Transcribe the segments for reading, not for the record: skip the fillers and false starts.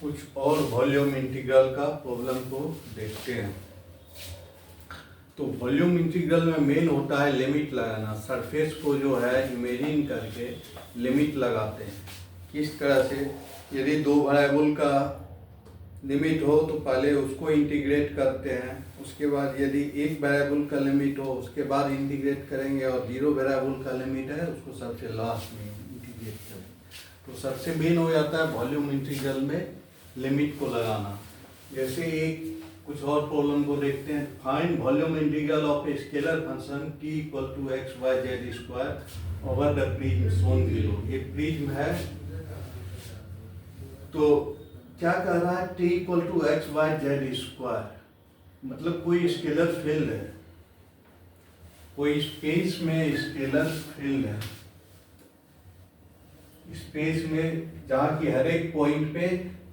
कुछ और volume integral का प्रॉब्लम को देखते हैं। तो वॉल्यूम इंटीग्रल में मेन होता है लिमिट लगाना। सरफेस को जो है इमेजिन करके लिमिट लगाते हैं। किस तरह से, यदि दो वेरिएबल का लिमिट हो तो पहले उसको इंटीग्रेट करते हैं, उसके बाद यदि एक वेरिएबल का लिमिट हो उसके बाद इंटीग्रेट करेंगे, और जीरो वेरिएबल का लिमिट है उसको सबसे लास्ट में इंटीग्रेट करेंगे। तो सबसे मेन हो जाता है वॉल्यूम इंटीग्रल में लिमिट को लगाना। जैसे एक कुछ और प्रॉब्लम को देखते हैं। Find volume integral of a scalar function t equal to x y z square over the prism shown below. ये प्रिज्म है, तो क्या कह रहा है, t equal to x y z square, मतलब कोई स्केलर फील्ड है, कोई स्पेस में स्केलर फील्ड है, स्पेस में जहाँ की हर एक पॉइंट पे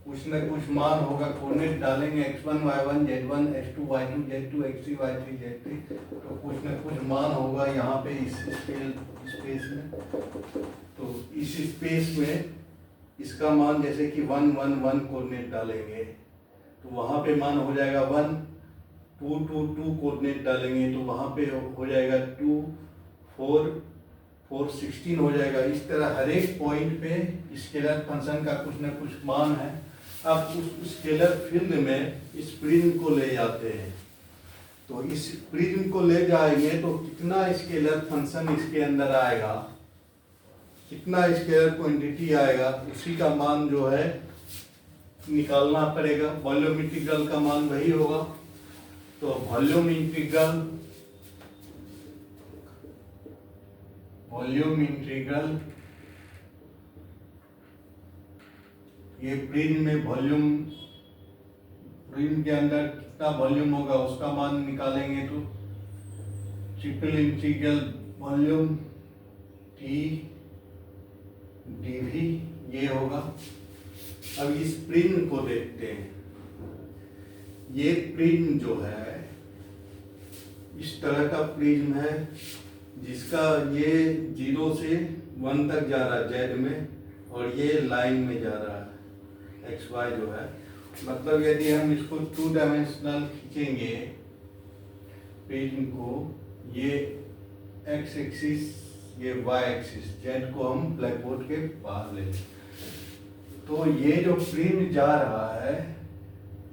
कुछ न कुछ मान होगा। कोऑर्डिनेट डालेंगे x1 y1 z1 x2 y2 z2 x3 y3 z3, तो कुछ न कुछ मान होगा यहाँ पे इस स्पेस में। तो इस स्पेस में इसका मान जैसे कि 1 1 1 कोऑर्डिनेट डालेंगे तो वहाँ पे मान हो जाएगा 1, 2 2 2 कोऑर्डिनेट डालेंगे तो वहाँ पे हो जाएगा 2 4 4 16 हो जाएगा। इस तरह हर एक पॉइंट पे स्केलर फंक्शन का कुछ न कुछ मान है। अब उस स्केलर फील्ड में इस प्रिज्म को ले जाते हैं, तो इस प्रिज्म को ले जाएंगे तो कितना स्केलर फंक्शन इसके अंदर आएगा, कितना स्केलर क्वांटिटी आएगा, उसी का मान जो है निकालना पड़ेगा। वॉल्यूम इंटीग्रल का मान वही होगा। तो वॉल्यूम इंटीग्रल ये प्रिज्म में प्रिज्म के अंदर कितना वॉल्यूम होगा उसका मान निकालेंगे, तो triple integral volume t dv ये होगा। अब इस प्रिज्म को देखते हैं। ये प्रिज्म जो है इस तरह का प्रिज्म है जिसका ये 0 से 1 तक जा रहा है जेड में, और ये लाइन में जा रहा है एक्स वाई जो है। मतलब यदि हम इसको 2 डायमेंशनल खींचेंगे प्रिज्म को, ये एक्स एक्सिस ये वाई एक्सिस, जेड को हम ब्लैक बोर्ड के बाहर ले लें, तो ये जो प्रिज्म जा रहा है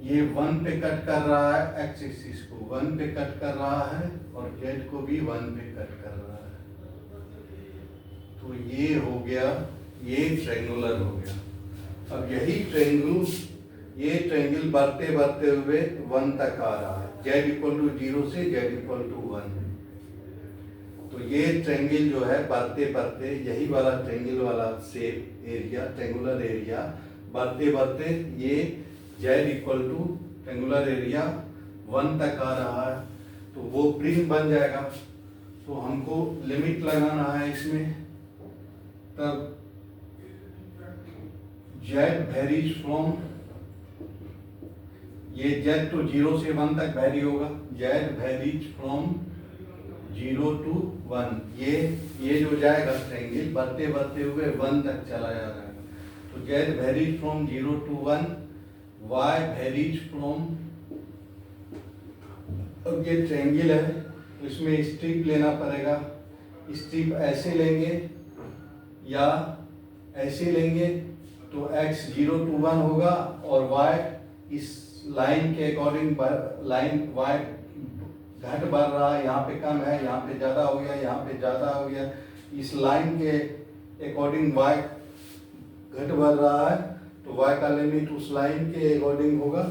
ये 1 पे कट कर रहा है, एक्स एक्सिस को 1 पे कट कर रहा है और जेड को भी 1 पे कट कर रहा है। तो ये हो गया, ये ट्रायंगुलर हो गया। अब यही ट्रायंगल बढ़ते बढ़ते हुए 1 तक आ रहा है, z इक्वल टू 0 से z इक्वल टू 1। तो ये ट्रायंगल जो है बढ़ते बढ़ते यही वाला ट्रायंगल वाला शेप एरिया, ट्रायंगुलर एरिया बढ़ते बढ़ते ये z equal to triangular area 1 तक आ रहा है, तो वो प्रिज्म बन जाएगा। तो हमको लिमिट लगाना है इसमें, तब z वेरीज फ्रॉम, ये z तो 0 से 1 तक वेरी होगा, z वेरीज फ्रॉम 0 to 1। ये जो जाएगा ट्रायंगल बढ़ते बढ़ते हुए 1 तक चला जाएगा। तो z varies from 0 to 1, y varies from, अब ये ट्रायंगल है तो इसमें स्ट्रिप लेना पड़ेगा। स्ट्रिप ऐसे लेंगे या ऐसे लेंगे तो x 0 to 1 होगा और y इस लाइन के अकॉर्डिंग, लाइन y घट बढ़ रहा है, यहाँ पे कम है, यहाँ पे ज़्यादा हो गया, यहाँ पे ज़्यादा हो गया, इस लाइन के अकॉर्डिंग y घट बढ़ रहा है, तो y का लिमिट उस लाइन के अकॉर्डिंग होगा।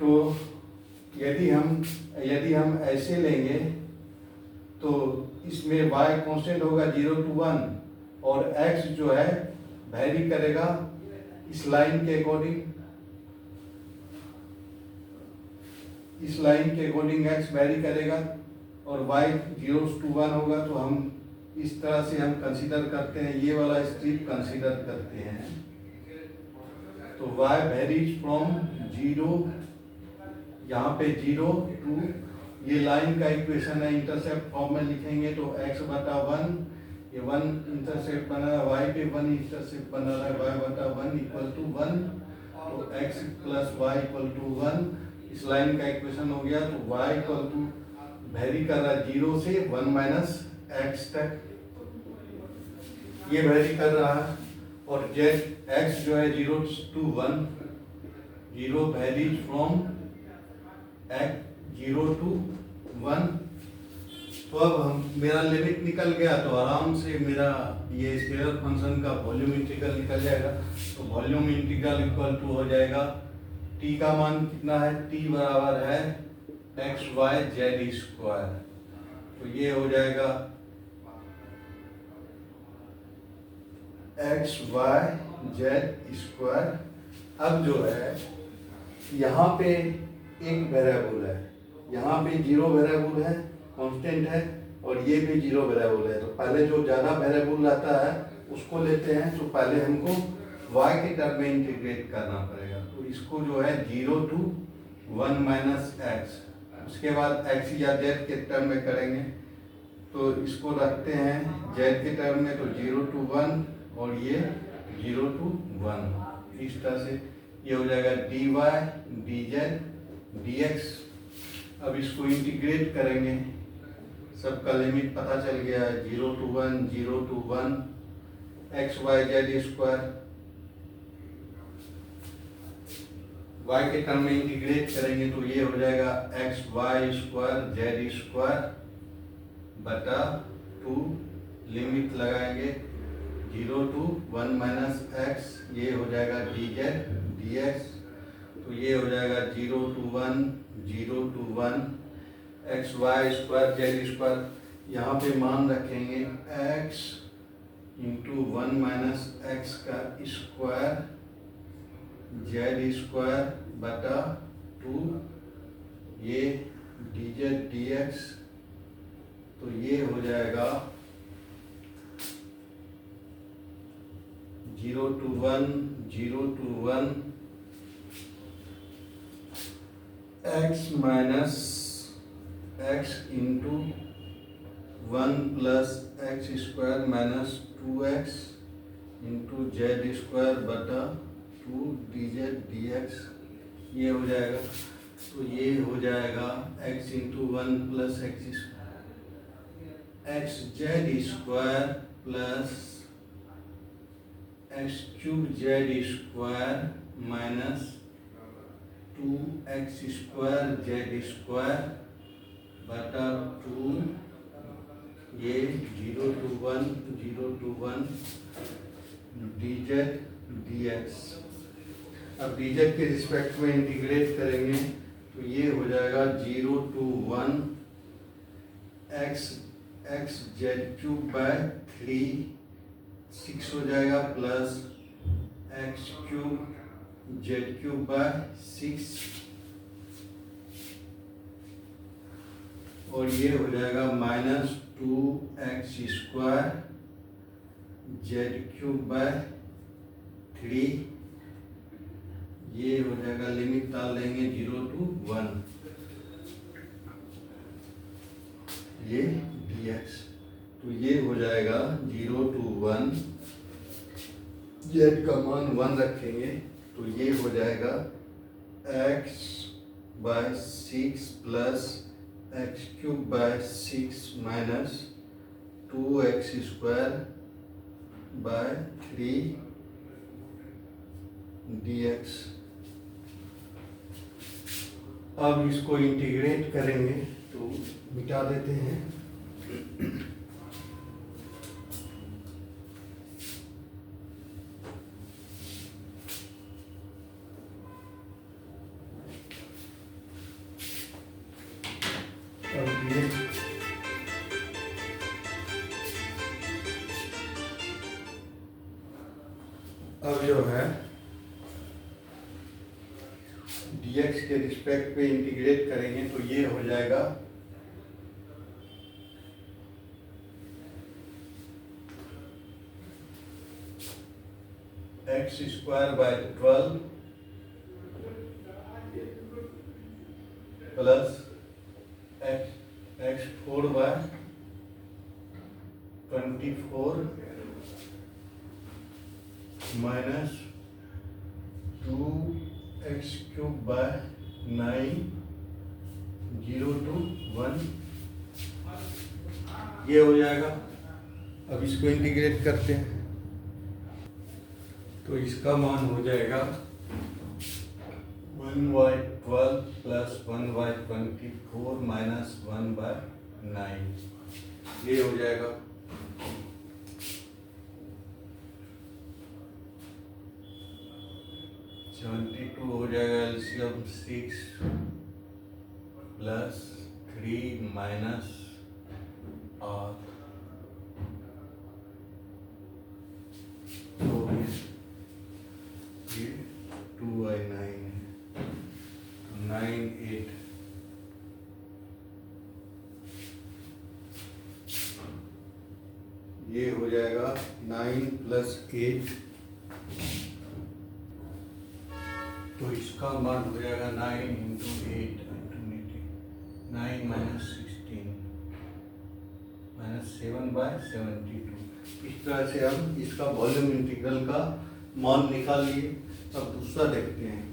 तो यदि हम ऐसे लेंगे तो इसमें y कांस्टेंट होगा 0 to 1 और x जो है वैरी करेगा इस लाइन के अकॉर्डिंग, इस लाइन के अकॉर्डिंग x वैरी करेगा और y 0 to 1 होगा। तो हम इस तरह से हम कंसीडर करते हैं, ये वाला स्ट्रिप कंसीडर करते हैं। तो y वेरीज फ्रॉम 0, यहाँ पे 0 to, ये लाइन का इक्वेशन है, इंटरसेप्ट फॉर्म में लिखेंगे तो x बटा 1 ये 1 इंटरसेप्ट बना रहा है, वाई पे 1 इंटरसेप्ट बना रहा है, वाई बटा 1 इक्वल टू 1, तो x plus y equal to 1। इस लाइन का इक्वेशन हो गया। तो वाई इक्वल टू वेरी कर रहा है 0 से 1 माइनस एक्स तक, ये वेरी कर रहा है। और जेड एक्स जो है 0 to 1, 0 varies from x 0 to 1। तो अब हम मेरा लिमिट निकल गया, तो आराम से मेरा ये स्केलर फंक्शन का वॉल्यूम इंटीग्रल निकल जाएगा। तो वॉल्यूम इंटीग्रल इक्वल टू हो जाएगा, टी का मान कितना है, टी बराबर है एक्स वाई जेड स्क्वायर। तो ये हो जाएगा एक्स वाई जेड स्क्वायर। अब जो है यहाँ पे एक वेरिएबल है, यहाँ पे 0 वेरिएबल है, कांस्टेंट है, और ये भी 0 वेरिएबल है। तो पहले जो ज़्यादा वेरिएबल आता है उसको लेते हैं। तो पहले हमको y के टर्म में इंटीग्रेट करना पड़ेगा। तो इसको जो है 0 to 1 माइनस एक्स, उसके बाद x या z के टर्म में करेंगे। तो इसको रखते हैं z के टर्म में, तो 0 to 1 और ये 0 to 1। इस तरह से ये हो जाएगा dy dz dx। अब इसको इंटीग्रेट करेंगे, सबका लिमिट पता चल गया है, 0 to 1, 0 to 1, x y z square. y के टर्म में इंटीग्रेट करेंगे तो ये हो जाएगा x y square z square बटा 2, लिमिट लगाएंगे 0 to 1 माइनस एक्स, ये हो जाएगा डी जेड डी एक्स। तो ये हो जाएगा 0 to 1, 0 to 1, x y square z square. यहाँ पे मान रखेंगे एक्स इंटू 1 माइनस एक्स का स्क्वायर जेड स्क्वायर बटा 2, ये डी जेड डी एक्स। तो ये हो जाएगा 0 to 1, 0 to 1, x minus x into 1 plus x square minus 2x into Z square बटा 2 डी जेड डी एक्स, ये हो जाएगा। तो ये हो जाएगा x into 1 plus x Z square plus x cube Z square minus 2x square z square बटा 2, ये 0 to 1, 0 to 1 d z D x. अब डी जेड के रिस्पेक्ट में इंटीग्रेट करेंगे तो ये हो जाएगा 0 to 1 x x Z cube by 3, 6 हो जाएगा plus x cube Z cube by 6, और ये हो जाएगा minus 2x square Z cube by 3, ये हो जाएगा, लिमिट डाल देंगे 0 to 1, ये dx। तो ये हो जाएगा 0 to 1, जेड का मान 1 रखेंगे तो ये हो जाएगा x by 6 plus x cube by 6 minus 2x square by 3 dx। अब इसको इंटीग्रेट करेंगे तो मिटा देते हैं। अब जो है dx के रिस्पेक्ट पे इंटीग्रेट करेंगे तो ये हो जाएगा x square by 12 plus x 4 by 24 minus 2x³ by 9 0 to 1 ये हो जाएगा। अब इसको इंटीग्रेट करते हैं तो इसका मान हो जाएगा 1/12 प्लस 1/24 माइनस 1/9 ये हो जाएगा। टू हो जाएगा एलसीएम 6 प्लस 3 माइनस आर तो ये 2/9 9 8 ये हो जाएगा 9 प्लस 8 तो इसका मान हो जाएगा 9 इंटू 8 9 माइनस 16 माइनस 7/72। इस तरह से हम इसका वॉल्यूम इंटीग्रल का मान निकाल लिए। अब दूसरा देखते हैं।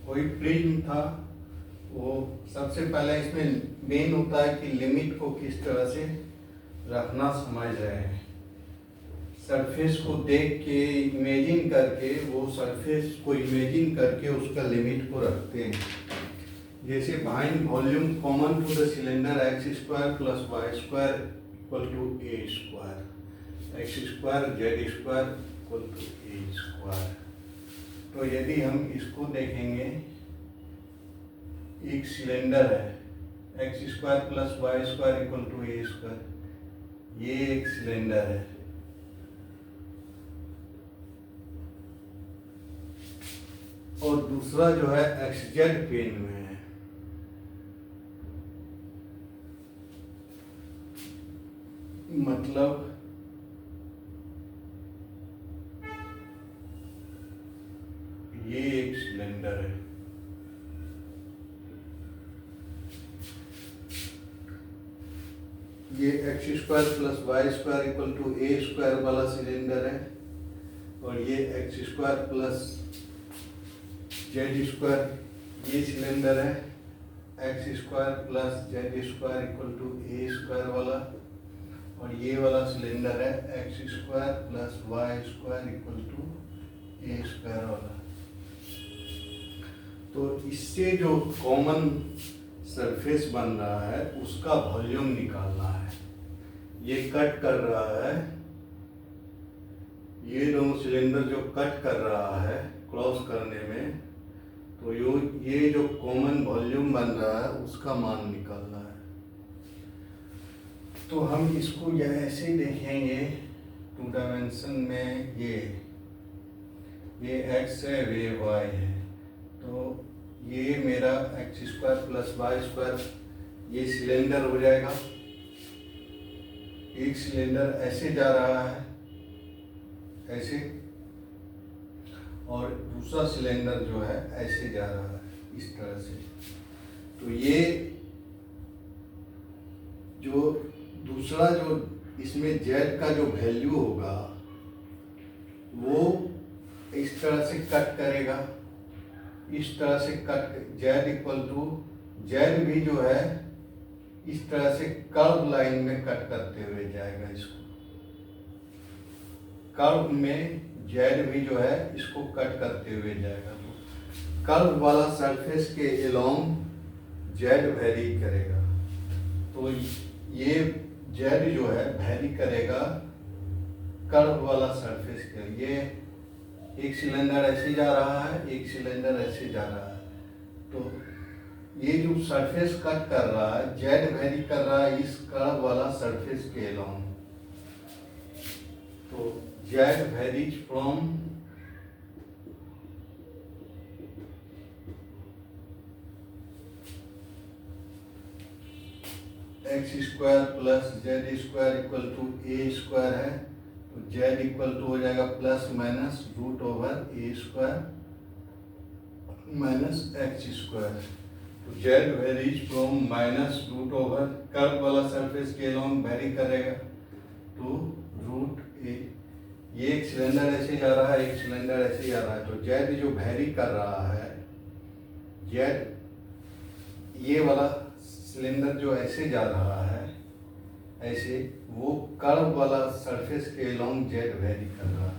कोई प्रिज्म था, वो सबसे पहले इसमें मेन होता है कि लिमिट को किस तरह से रखना समझ रहे हैं। सरफेस को देख के इमेजिन करके, वो सरफेस को इमेजिन करके उसका लिमिट को रखते हैं। जैसे find volume common to the cylinder x² plus y² equal to a², x² z² equal to a²। तो यदि हम इसको देखेंगे, एक सिलेंडर है x² plus y² equal to a², ये एक सिलेंडर है। और दूसरा जो है xz प्लेन में है। मतलब ये एक सिलेंडर है, ये x² plus y² equal to a² वाला सिलेंडर है। और ये x² प्लस z² ये सिलेंडर है, x² plus z² equal to a² वाला। और ये वाला सिलेंडर है x² plus y² equal to a² वाला। तो इससे जो कॉमन सरफेस बन रहा है उसका वॉल्यूम निकालना है। ये कट कर रहा है, ये दोनों सिलेंडर जो कट कर रहा है क्रॉस करने में, तो ये जो कॉमन वॉल्यूम बन रहा है उसका मान निकालना है। तो हम इसको ऐसे देखेंगे 2 डायमेंशन में, ये x है, ये y है। तो ये मेरा x² प्लस y² ये सिलेंडर हो जाएगा। एक सिलेंडर ऐसे जा रहा है, ऐसे, और दूसरा सिलेंडर जो है ऐसे जा रहा है, इस तरह से। तो ये जो दूसरा जो इसमें z का जो वैल्यू होगा वो इस तरह से कट करेगा, इस तरह से cut, z equal to z भी जो है इस तरह से कर्व लाइन में कट करते हुए जाएगा। इसको कर्व में z भी जो है इसको कट करते हुए जाएगा। तो कर्व वाला सरफेस के एलोंग z वेरी करेगा। तो ये z जो है वेरी करेगा कर्व वाला सरफेस के। ये एक सिलेंडर ऐसे जा रहा है, एक सिलेंडर ऐसे जा रहा है। तो ये जो सरफेस कट कर रहा है z वेरी कर रहा है इस कर्व वाला सरफेस के एलोंग। तो z varies from x² plus z² equal to a² है। तो z इक्वल टू हो जाएगा plus minus √/a²। Minus x square. तो z varies from minus root over curve वाला सरफेस के लॉन्ग वेरी करेगा टू रूट ए। ये एक सिलेंडर ऐसे जा रहा है, एक सिलेंडर ऐसे जा रहा है, तो जेड जो वेरी कर रहा है, जेड ये वाला सिलेंडर जो ऐसे जा रहा है ऐसे, वो कर्व वाला सरफेस के लॉन्ग जेड वेरी कर रहा है।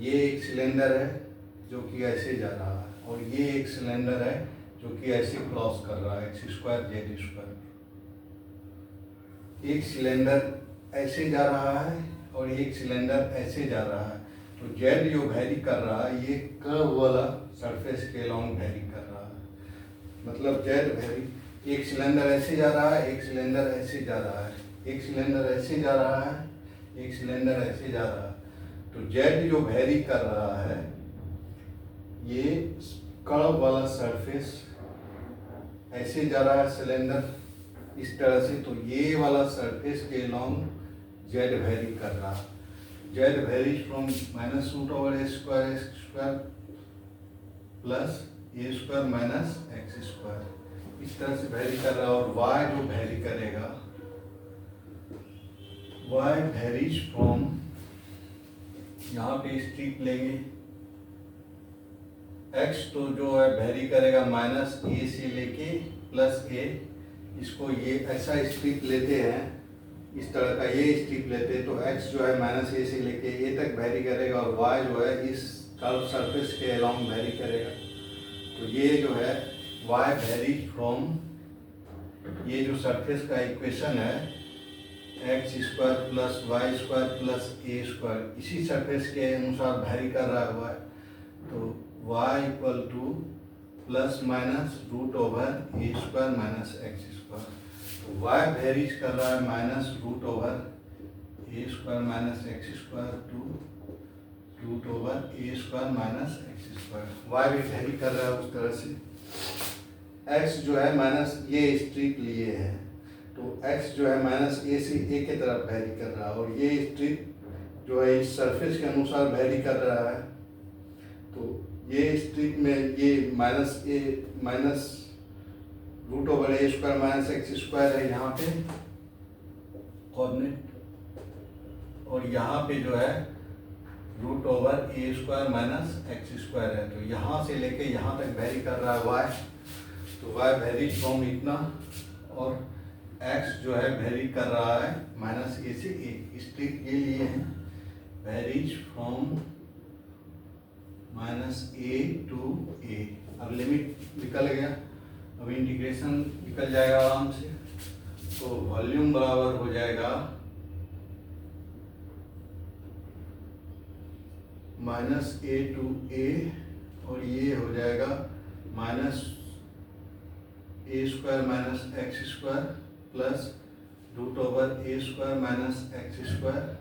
ये एक सिलेंडर है जो कि ऐसे जा रहा है, और ये एक सिलेंडर है जो कि ऐसे क्रॉस कर रहा है एक्स स्क्वायर जेड स्क्वायर। एक सिलेंडर ऐसे जा रहा है और एक सिलेंडर ऐसे जा रहा है, तो जेड जो वेरी कर रहा है ये कर्व वाला सरफेस के लॉन्ग वेरी कर रहा है। मतलब जेड वेरी, एक सिलेंडर ऐसे जा रहा है, एक सिलेंडर ऐसे जा रहा है, एक सिलेंडर ऐसे जा रहा है, एक सिलेंडर ऐसे जा रहा है, तो जेड जो वेरी कर रहा है ये कर्व वाला सरफेस ऐसे जा रहा है सिलेंडर इस तरह से, तो ये वाला सरफेस के लॉन्ग जेड वेरी कर रहा है। Z varies from minus root over a square plus a square minus x square, इस तरह से वेरी कर रहा है। और वाई जो वेरी करेगा, वाई वेरीज फ्रॉम, यहाँ पे स्ट्रिप लेंगे, एक्स तो जो है वेरी करेगा माइनस ए से लेके प्लस ए, इसको ये ऐसा स्ट्रिप लेते हैं, इस तरह का ये स्ट्रिप लेते हैं, तो एक्स जो है माइनस ए से लेके ए तक वेरी करेगा, और वाई जो है इस कर्व सरफेस के अलोंग वेरी करेगा। तो ये जो है वाई वेरीज फ्रॉम, ये जो सरफेस का इक्वेशन है x square plus y square plus a square, इसी सरफेस के अनुसार वेरी कर रहा हुआ है। तो y equal to plus minus root over a square minus x square, तो y वेरीज कर रहा है minus root over a square minus x square to root over a square minus x square. y भी vary कर रहा है उस तरह से। x जो है माइनस, ये स्ट्रिप लिए है, तो x जो है माइनस ए से ए की तरफ वेरी कर रहा है, और ये स्ट्रिप जो है इस सरफेस के अनुसार वेरी कर रहा है। तो ये स्ट्रिप में ये minus A minus root over a square minus x square है यहाँ पे कोऑर्डिनेट, और यहाँ पे जो है root over a square minus x square है, तो यहाँ से लेके यहाँ तक वेरी कर रहा है वाई। तो वाई वेरी फ्रॉम इतना, और एक्स जो है वेरी कर रहा है माइनस ए से ए, स्ट्रिप ये लिए हैं varies from minus a to a. अब लिमिट निकल गया, अब इंटीग्रेशन निकल जाएगा आराम से, तो वॉल्यूम बराबर हो जाएगा माइनस ए टू ए, और ये हो जाएगा minus a square minus x square plus root over a square minus x square,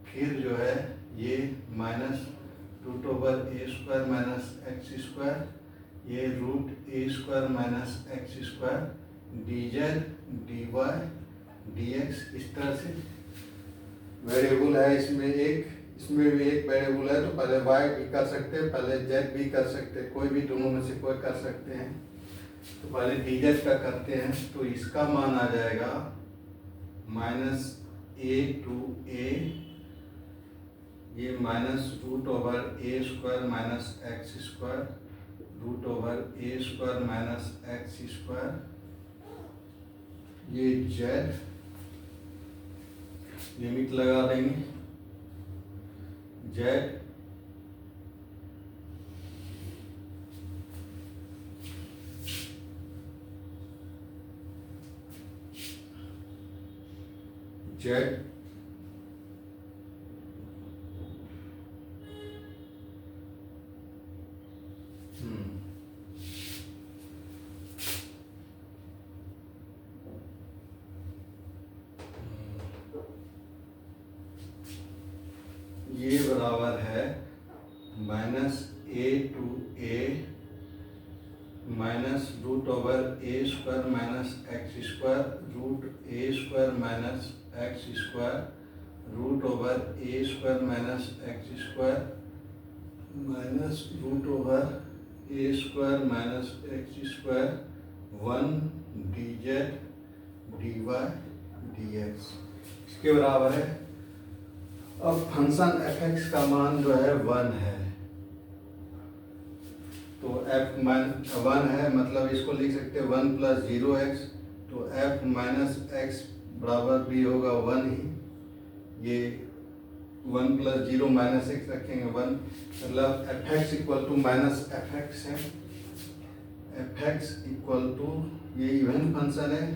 फिर जो है ये minus root over a square minus x square, ये root a square minus x square d z d y d x. इस तरह से variable है इसमें एक, इसमें भी एक वेरिएबल है, तो पहले वाई भी कर सकते हैं, पहले जेड भी कर सकते हैं, कोई भी दोनों में से कोई कर सकते हैं। तो पहले डी जेड का करते हैं, तो इसका मान आ जाएगा माइनस ए टू ए, ये minus root over a square minus x square root over a square minus x square, ये जेड लिमिट लगा देंगे, जेड जेड ये बराबर है minus a to a minus root over a square minus x square root a square minus x square root over a square minus x square minus root over a square minus x square 1 d z d y d x इसके बराबर है। अब function F x का मान जो है 1 है, तो एफ मान 1 है, मतलब इसको लिख सकते हैं 1 प्लस 0x, तो एफ माइनस एक्स बराबर भी होगा 1 ही। ये 1 प्लस 0 माइनस एक्स रखेंगे 1, मतलब f x equal to minus f x है। एफ एक्स इक्वल टू, ये इवन फंक्शन है,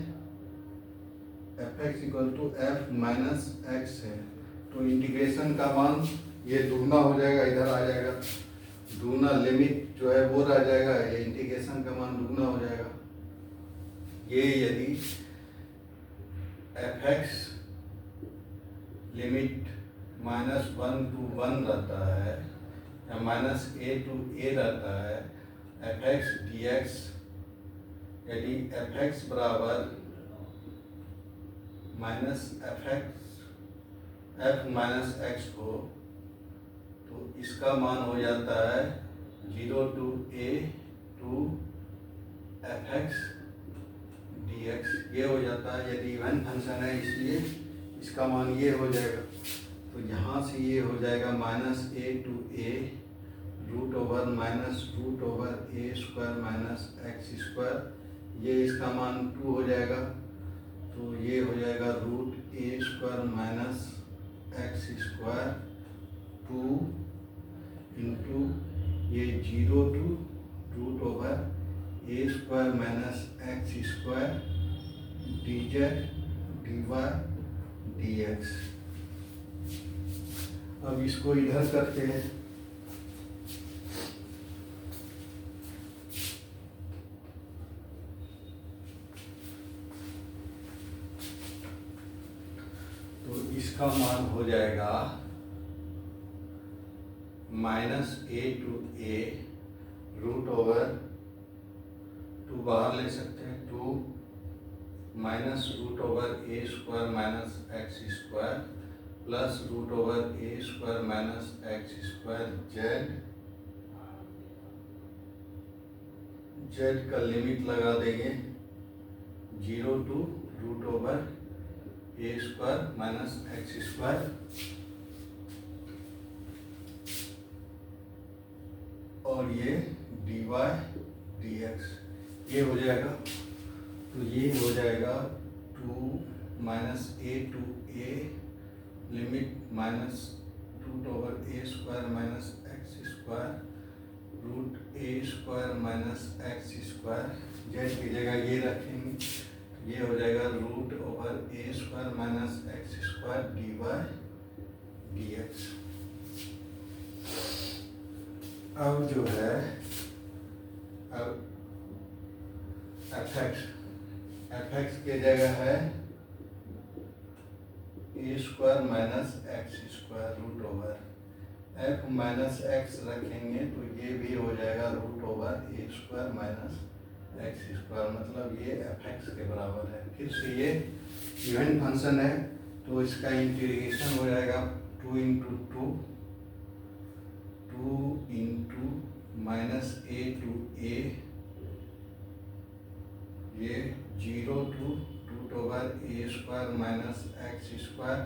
f x equal to f minus x है। तो इंटीग्रेशन का मान ये दुगना हो जाएगा, इधर आ जाएगा दुगना, लिमिट जो है वो रह जाएगा, ये इंटीग्रेशन का मान दुगना हो जाएगा। ये यदि एफ एक्स लिमिट -1 to 1 रहता है या -a to a रहता है, एफ एक्स डी एक्स, यदि एफ एक्स बराबर माइनस एफ माइनस एक्स हो तो इसका मान हो जाता है 0 to a to F x D x, ये हो जाता है। यदि इवन फंक्शन है इसलिए इसका मान ये हो जाएगा, तो यहाँ से ये हो जाएगा -a to a root over a square minus x square, ये इसका मान 2 हो जाएगा, तो ये हो जाएगा √a square minus x square 2 into ये 0 to root over a square minus x square d z d y d x. अब इसको इधर करते हैं, तो इसका मान हो जाएगा -a to a root over 2 बाहर ले सकते हैं, 2 minus root over a square minus x square plus root over a square minus x square z का लिमिट लगा देंगे 0 to root over a square minus x square, और ये D y d x, ये हो जाएगा। तो ये हो जाएगा 2 -a to a limit minus root over a square minus x square root a square minus x square, z की जगह ये रखेंगे, ये हो जाएगा root over a square minus x square d y d x. अब जो है, अब एफ एक्स की जगह है a square minus x square root over f minus x रखेंगे, तो ये भी हो जाएगा root over a square minus x square, मतलब ये एफ एक्स के बराबर है। फिर से ये इवन फंक्शन है, तो इसका इंटीग्रेशन हो जाएगा 2 इंटू -a to a, ये 0 to root over a square minus x square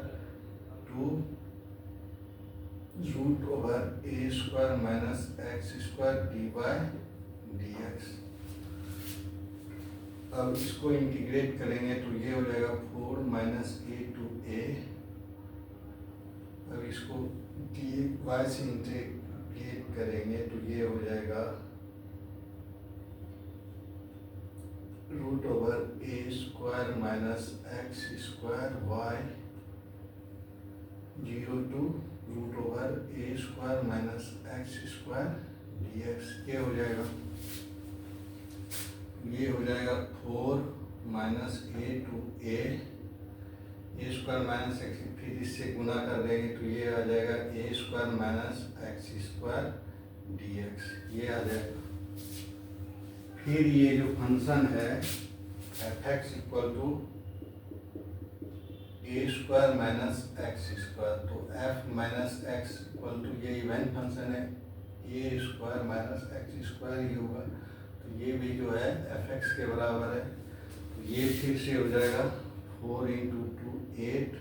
2 root over a square minus x square d y d x. अब इसको इंटीग्रेट करेंगे तो ये हो जाएगा 4 -a to a। अब इसको डी वाई से इंटीग्रेट करेंगे तो ये हो जाएगा root over a square minus x square y 0 to root over a square minus x square d x, ये हो जाएगा। ये हो जाएगा 4 -a to a square minus x, फिर इससे गुना कर देंगे तो ये आ जाएगा a square minus x square d x, ये आ जाएगा। फिर ये जो फंक्शन है f x equal to a square minus x square, तो f minus x equal to, ये इवन फंक्शन है, a square minus x square ही होगा। तो ये भी जो है एफ एक्स के बराबर है। तो ये फिर से हो जाएगा 4 into 2 8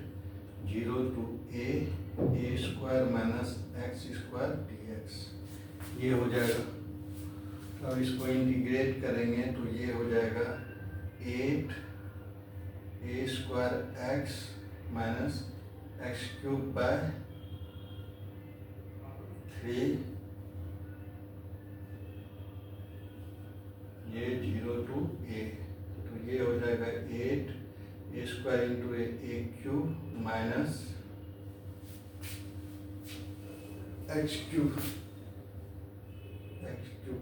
0 to a square minus x square d x, ये हो जाएगा। अब इसको इंटीग्रेट करेंगे तो ये हो जाएगा 8 a square x minus x cube by 3, ये 0 टू ए, तो ये हो जाएगा 8 a square into A cube minus x cube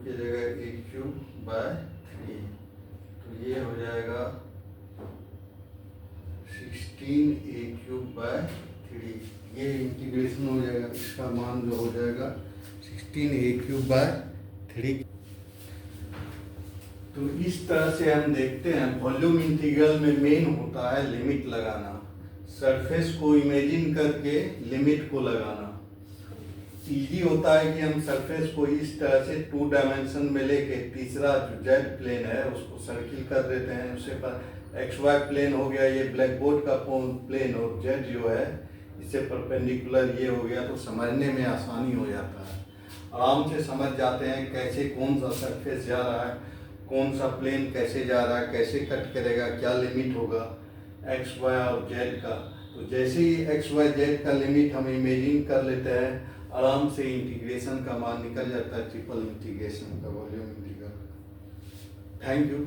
की जगह ए क्यूब बाय 3, तो ये हो जाएगा 16 ए क्यूब बाय 3, ये इंटीग्रेशन हो जाएगा। इसका मान जो हो जाएगा 16 ए क्यूब बाय 3। तो इस तरह से हम देखते हैं वॉल्यूम इंटीग्रल में मेन होता है लिमिट लगाना, सरफेस को इमेजिन करके लिमिट को लगाना। इजी होता है कि हम सरफेस को इस तरह से 2 डायमेंशन में लेके तीसरा जो जेड प्लेन है उसको सर्किल कर देते हैं। उससे पर एक्स वाई प्लेन हो गया, ये ब्लैक बोर्ड का प्लेन, और जेड जो है इससे परपेंडिकुलर ये हो गया, तो समझने में आसानी हो जाता है। आराम से समझ जाते हैं कैसे कौन सा सरफेस जा रहा है, कौन सा प्लेन कैसे जा रहा है, कैसे कट करेगा, क्या लिमिट होगा एक्स वाई और जेड का। तो जैसे ही एक्स वाई जेड का लिमिट हम इमेजिन कर लेते हैं, आराम से इंटीग्रेशन का मान निकल जाता है, ट्रिपल इंटीग्रेशन का, वॉल्यूम इंटीग्रल। Thank you.